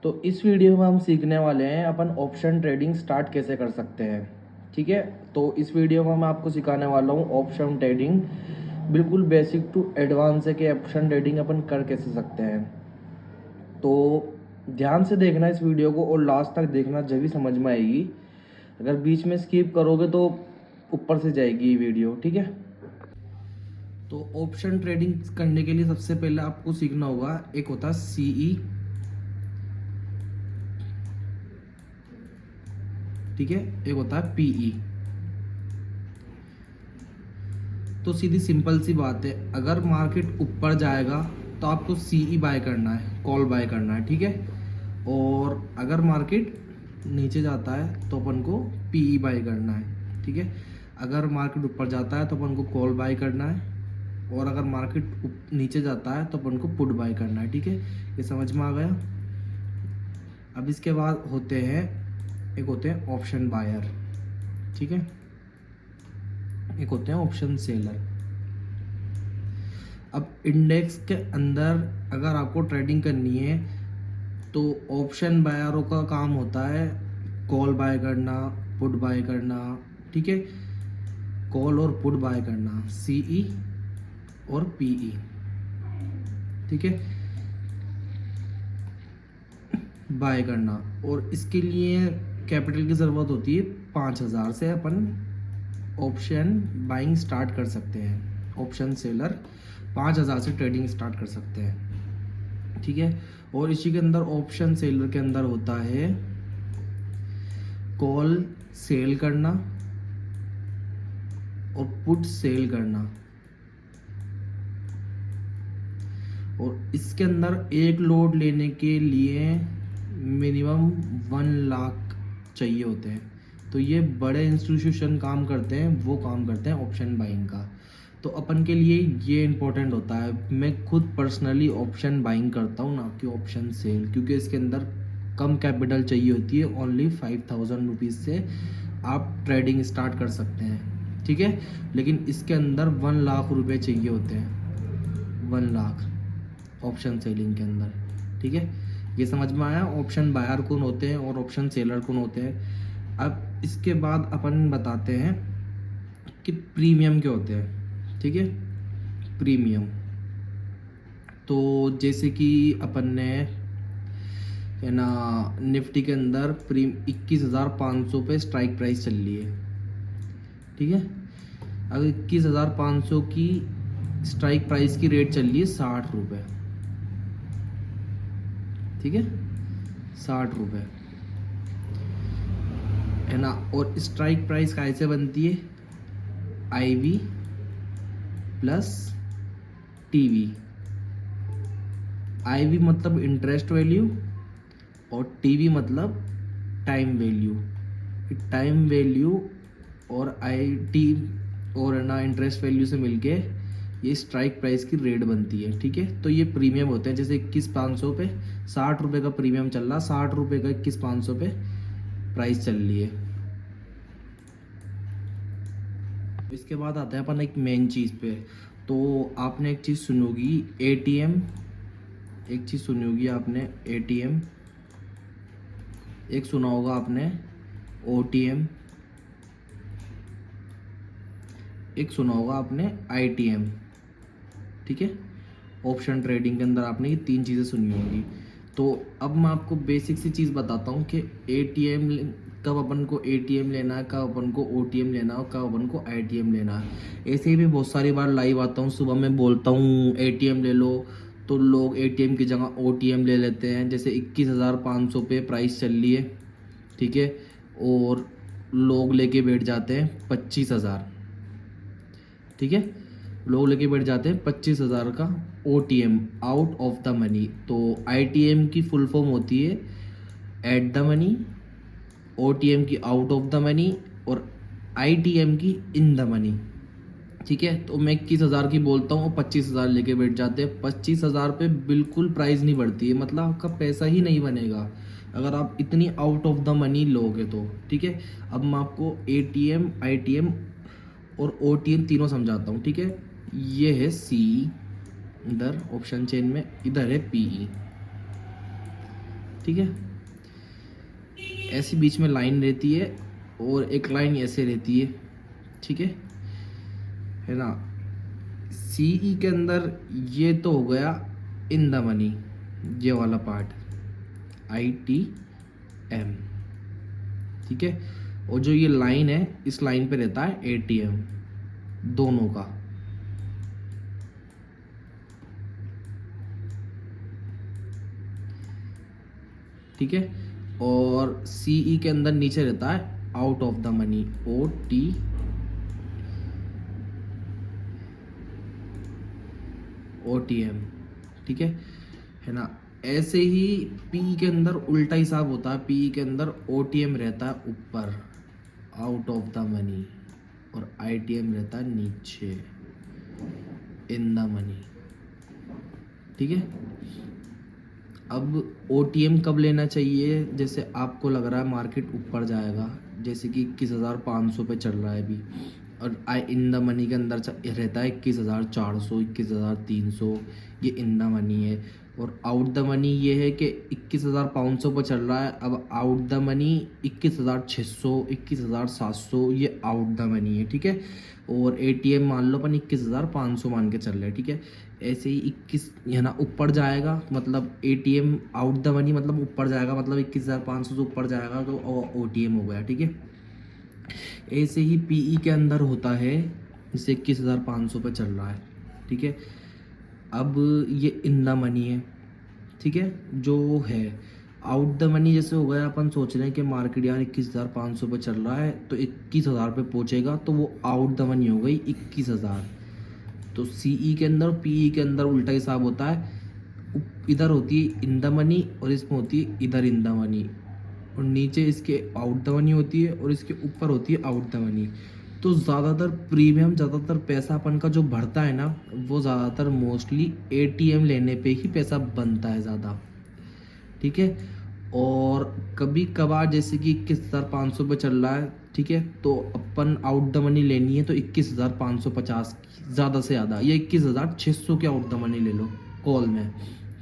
तो इस वीडियो में हम सीखने वाले हैं अपन ऑप्शन ट्रेडिंग स्टार्ट कैसे कर सकते हैं। ठीक है, तो इस वीडियो में मैं आपको सिखाने वाला हूँ ऑप्शन ट्रेडिंग, बिल्कुल बेसिक टू एडवांस है कि ऑप्शन ट्रेडिंग अपन कर कैसे सकते हैं। तो ध्यान से देखना इस वीडियो को और लास्ट तक देखना, जब भी समझ में आएगी। अगर बीच में स्किप करोगे तो ऊपर से जाएगी ये वीडियो। ठीक है, तो ऑप्शन ट्रेडिंग करने के लिए सबसे पहले आपको सीखना होगा, एक होता है सीई, ठीक है, एक होता है पीई। तो सीधी सिंपल सी बात है, अगर मार्केट ऊपर जाएगा तो आपको सीई बाय करना है, कॉल बाय करना है। ठीक है, और अगर मार्केट नीचे जाता है तो अपन को पीई बाय करना है। ठीक है, अगर मार्केट ऊपर जाता है तो अपन को कॉल बाय करना है, और अगर मार्केट नीचे जाता है तो अपन को पुट बाय करना है। ठीक है, ये समझ में आ गया। अब इसके बाद होते हैं, एक होते हैं ऑप्शन बायर, ठीक है, एक होते हैं ऑप्शन सेलर। अब इंडेक्स के अंदर अगर आपको ट्रेडिंग करनी है तो ऑप्शन बायरों का काम होता है कॉल बाय करना, पुट बाय करना। ठीक है, कॉल और पुट बाय करना, सीई और पीई। ठीक है, बाय करना, और इसके लिए कैपिटल की ज़रूरत होती है। 5,000 से अपन ऑप्शन बाइंग स्टार्ट कर सकते हैं। ऑप्शन सेलर 5,000 से ट्रेडिंग स्टार्ट कर सकते हैं। ठीक है, और इसी के अंदर ऑप्शन सेलर के अंदर होता है कॉल सेल करना और पुट सेल करना, और इसके अंदर एक लोड लेने के लिए मिनिमम 1 लाख चाहिए होते हैं। तो ये बड़े इंस्टीट्यूशन काम करते हैं, वो काम करते हैं ऑप्शन बाइंग का। तो अपन के लिए ये इम्पोर्टेंट होता है। मैं खुद पर्सनली ऑप्शन बाइंग करता हूँ, ना कि ऑप्शन सेल, क्योंकि इसके अंदर कम कैपिटल चाहिए होती है। ओनली 5,000 रुपीज़ से आप ट्रेडिंग स्टार्ट कर सकते हैं। ठीक है, लेकिन इसके अंदर 1 लाख रुपए चाहिए होते हैं, 1 लाख ऑप्शन सेलिंग के अंदर। ठीक है, ये समझ में आया ऑप्शन बायर कौन होते हैं और ऑप्शन सेलर कौन होते हैं। अब इसके बाद अपन बताते हैं कि प्रीमियम क्या होते हैं। ठीक है, प्रीमियम तो जैसे कि अपन ने, है ना, निफ्टी के अंदर 21,500 पे स्ट्राइक प्राइस चल रही है। ठीक है, अगर 21,500 की स्ट्राइक प्राइस की रेट चल रही है 60 रुपये। ठीक है, 60 रुपये, है ना। और स्ट्राइक प्राइस कैसे बनती है, आईवी प्लस टीवी। आईवी मतलब इंटरेस्ट वैल्यू और टीवी मतलब टाइम वैल्यू। टाइम वैल्यू और आई टी और, है ना, इंटरेस्ट वैल्यू से मिलके ये स्ट्राइक प्राइस की रेट बनती है। ठीक है, तो ये प्रीमियम होते हैं। जैसे 21,500 पे 60 रुपये का प्रीमियम चल रहा, 60 रुपये का 21,500 पे प्राइस चल रही है। इसके बाद आता है अपन एक मेन चीज़ पे। तो आपने एक चीज़ सुनी होगी, एटीएम। एक चीज़ सुनी होगी आपने, एटीएम। एक सुना होगा आपने ओटीएम। एक सुना होगा आपने आईटीएम। ठीक है, ऑप्शन ट्रेडिंग के अंदर आपने ये 3 चीज़ें सुनी होंगी। तो अब मैं आपको बेसिक सी चीज़ बताता हूँ कि एटीएम कब अपन को एटीएम लेना है, कब अपन को ओटीएम लेना है और कब अपन को आईटीएम लेना है। ऐसे ही भी बहुत सारी बार लाइव आता हूँ, सुबह में बोलता हूँ एटीएम ले लो, तो लोग एटीएम की जगह ओटीएम ले लेते हैं। जैसे 21,500 पे प्राइस चल रही है, ठीक है, और लोग लेके बैठ जाते हैं 25,000। ठीक है, लोग लेके बैठ जाते हैं 25,000 का OTM, out of the money. तो आईटीएम की फुल फॉर्म होती है एट द मनी, ओटीएम की आउट ऑफ द मनी, और आईटीएम की इन द मनी। ठीक है, तो मैं 21,000 की बोलता हूँ और 25,000 लेके बैठ जाते हैं। 25,000 पे बिल्कुल प्राइस नहीं बढ़ती है, मतलब आपका पैसा ही नहीं बनेगा अगर आप इतनी आउट ऑफ द मनी लोगे तो। ठीक है, अब मैं आपको एटीएम, आईटीएम और ओटीएम तीनों समझाता हूँ। ठीक है, ये है सी इधर ऑप्शन चेन में, इधर है पीई। ठीक है। ऐसी बीच में लाइन रहती है और एक लाइन ऐसे रहती है, ठीक है ना। सीई के अंदर ये तो हो गया इन द मनी, ये वाला पार्ट ITM, ठीक है। और जो ये लाइन है, इस लाइन पे रहता है ATM, दोनों का। ठीक है। और सीई के अंदर नीचे रहता है out of the money, OTM, ठीक है ना। ऐसे ही पी के अंदर उल्टा हिसाब होता है, पी के अंदर OTM रहता है ऊपर, आउट ऑफ द मनी, और ITM रहता है नीचे, इन द मनी, ठीक है। अब OTM कब लेना चाहिए? जैसे आपको लग रहा है मार्केट ऊपर जाएगा, जैसे कि 21,500 पे चल रहा है अभी, और आई इन द मनी के अंदर रहता है 21,400, 21,300, ये इन द मनी है। और आउट द मनी ये है कि 21,500 पर चल रहा है, अब आउट द मनी 21,600, 21,700, ये आउट द मनी है, ठीक है। और ATM मान लो अपन 21,500 मान के चल रहे हैं, ठीक है। ऐसे ही 21 है ना ऊपर जाएगा, मतलब ATM आउट द मनी मतलब ऊपर जाएगा, मतलब 21,500 से ऊपर जाएगा तो OTM हो गया, ठीक है। ऐसे ही PE के अंदर होता है, जैसे 21,500 पे चल रहा है, ठीक है। अब ये इन द मनी है, ठीक है। जो है आउट द मनी जैसे हो गया, अपन सोच रहे हैं कि मार्केट यार 21,500 पे चल रहा है तो 21,000 पे पहुंचेगा, तो वो आउट द मनी हो गई 21,000। तो CE के अंदर और PE के अंदर उल्टा हिसाब होता है, इधर होती है इन द मनी और इसमें होती है इधर इन द मनी, और नीचे इसके आउट द मनी होती है और इसके ऊपर होती है आउट द मनी। तो ज़्यादातर प्रीमियम, ज़्यादातर पैसा अपन का जो बढ़ता है ना, वो ज़्यादातर मोस्टली ATM लेने पे ही पैसा बनता है ज़्यादा, ठीक है। और कभी कभार जैसे कि 21,500 पे चल रहा है, ठीक है, तो अपन आउट द मनी लेनी है तो 21,550 ज़्यादा से ज़्यादा, या 21,600 के आउट द मनी ले लो कॉल में,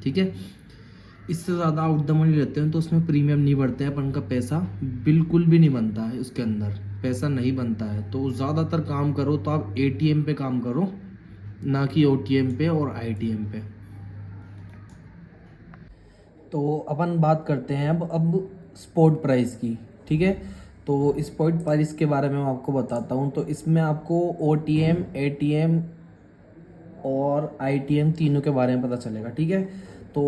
ठीक है। इससे ज़्यादा आउट द मनी लेते हैं तो उसमें प्रीमियम नहीं बढ़ते हैं, अपन का पैसा बिल्कुल भी नहीं बनता है, उसके अंदर पैसा नहीं बनता है। तो ज़्यादातर काम करो तो आप ATM पे काम करो, ना कि OTM पे और ITM पे। तो अपन बात करते हैं अब स्पॉट प्राइस की, ठीक है। तो स्पॉट प्राइस के बारे में मैं आपको बताता हूँ। तो इसमें आपको OTM, ATM और ITM तीनों के बारे में पता चलेगा, ठीक है। तो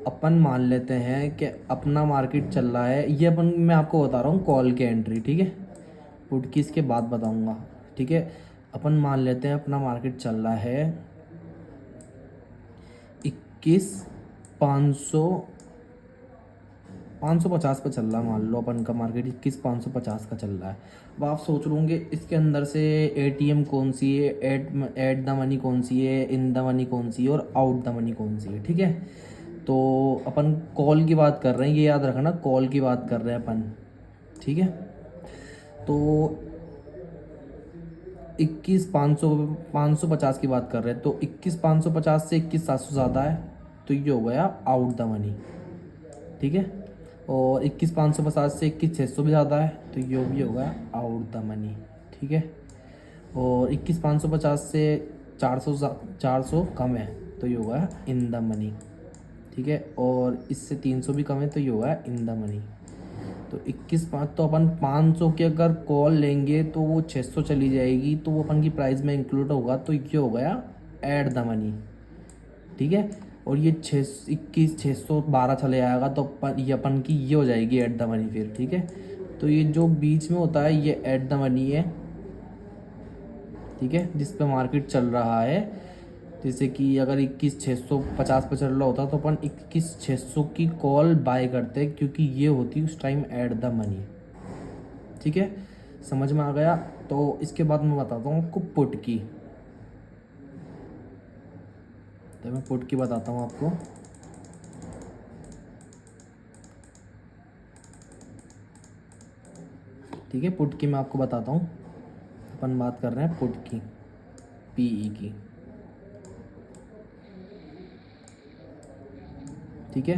अपन मान लेते हैं कि अपना मार्केट चल रहा है, ये अपन मैं आपको बता रहा हूँ कॉल के एंट्री, ठीक है। पुट की इसके बाद बताऊँगा, ठीक है। अपन मान लेते हैं अपना मार्केट चल रहा है 21,550 पे चल रहा है, मान लो अपन का मार्केट 21,550 का चल रहा है। अब आप सोच लोगे इसके अंदर से ATM कौन सी है, एट द मनी कौन सी है, इन द मनी कौन सी है, और आउट द मनी कौन सी है, ठीक है। तो अपन कॉल की बात कर रहे हैं, ये याद रखना, कॉल की बात कर रहे हैं अपन, ठीक है। तो 21,550 की बात कर रहे हैं, तो 21,550 से 21,700 ज़्यादा है, तो ये हो गया आउट द मनी, ठीक है। और 21,550 से 21,600 भी ज़्यादा है, तो ये भी होगा आउट द मनी, ठीक है। और 21,550 से 400 कम है, तो ये होगा इन द मनी, ठीक है। और इससे 300 भी कम है, तो ये होगा इन द मनी। तो 21,500, तो अपन 500 की अगर कॉल लेंगे तो वो 600 चली जाएगी, तो वो अपन की प्राइस में इंक्लूड होगा, तो ये हो गया एट द मनी, ठीक है। और ये 612 चले आएगा, तो ये अपन की ये हो जाएगी एट द मनी फिर, ठीक है। तो ये जो बीच में होता है ये एट द मनी है, ठीक है, जिस पे मार्केट चल रहा है। जैसे कि अगर 21,650 पे चल रहा होता तो अपन 21,600 की कॉल बाय करते, क्योंकि ये होती उस टाइम एट द मनी, ठीक है। समझ में आ गया। तो इसके बाद मैं बताता हूँ आपको पुट की। तो मैं पुट की बताता हूँ आपको। ठीक है, पुट की मैं आपको बताता हूँ। अपन बात कर रहे हैं पुट की, PE की, ठीक है।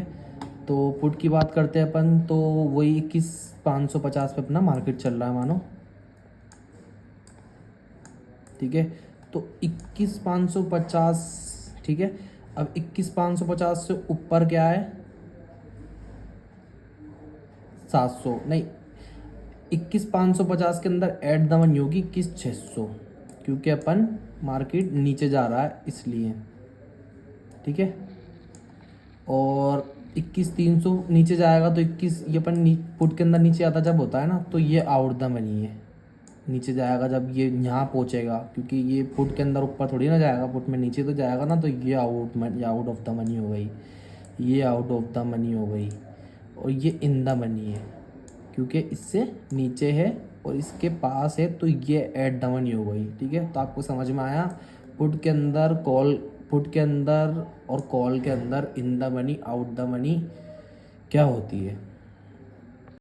तो पुट की बात करते हैं अपन, तो वही 21,550 पे अपना मार्केट चल रहा है मानो, ठीक है। तो 21,550, ठीक है। अब 21,550 से ऊपर क्या है, 700 नहीं, 21,550 के अंदर एट द मनी होगी 21,600, क्योंकि अपन मार्केट नीचे जा रहा है इसलिए, ठीक है। और 21,300 नीचे जाएगा तो 21, ये अपन पुट के अंदर नीचे आता जब होता है ना, तो ये आउट द मनी है। नीचे जाएगा जब ये यहाँ पहुँचेगा, क्योंकि ये पुट के अंदर ऊपर थोड़ी ना जाएगा, पुट में नीचे तो जाएगा ना, तो ये आउट ऑफ द मनी हो गई, ये आउट ऑफ द मनी हो गई, और ये इन द मनी है, क्योंकि इससे नीचे है और इसके पास है, तो ये एट द मनी हो गई, ठीक है। तो आपको समझ में आया, पुट के अंदर कॉल, पुट के अंदर और कॉल के अंदर in the money, out the money क्या होती है।